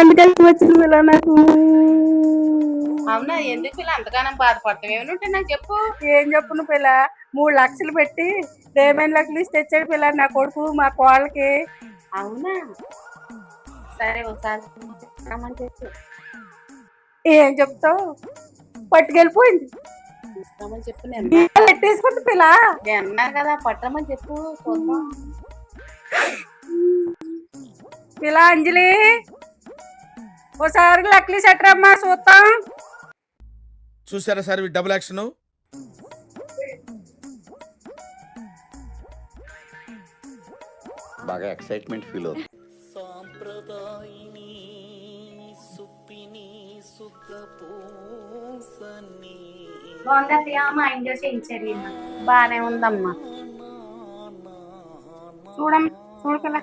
ఎందుకు వచ్చింది పిల్ల నాకు? అవునా, ఎందుకు పిల్ల అంతగానం బాధపడతావు? ఏమనుంటే నాకు చెప్పు. ఏం చెప్పును పిల్ల, 3 లక్షలు పెట్టి డైమండ్ నెక్లెస్ తెచ్చాడు పిల్ల నా కొడుకు మా కోళ్ళకి. అవునా, సరే ఒకసారి రమ్మని చెప్పు. ఏం చెప్తావు? పట్టుకెళ్ళిపోయింది. రమ్మని చెప్పు. నేను పెట్టేసుకుంది పిల్ల. అన్నా కదా, పట్టమని చెప్పు చూద్దాం. పిల్ల అంజలి, ఓసారి నెక్లెస్ ఎట్రమ్మా చూద్దాం. చూసారా సార్ డబుల్ యాక్షన్? బాగా ఎక్సైట్మెంట్ ఫీల్ అవుతుంది. బానే ఉందమ్మా. చూడమ్మా, చూడకలా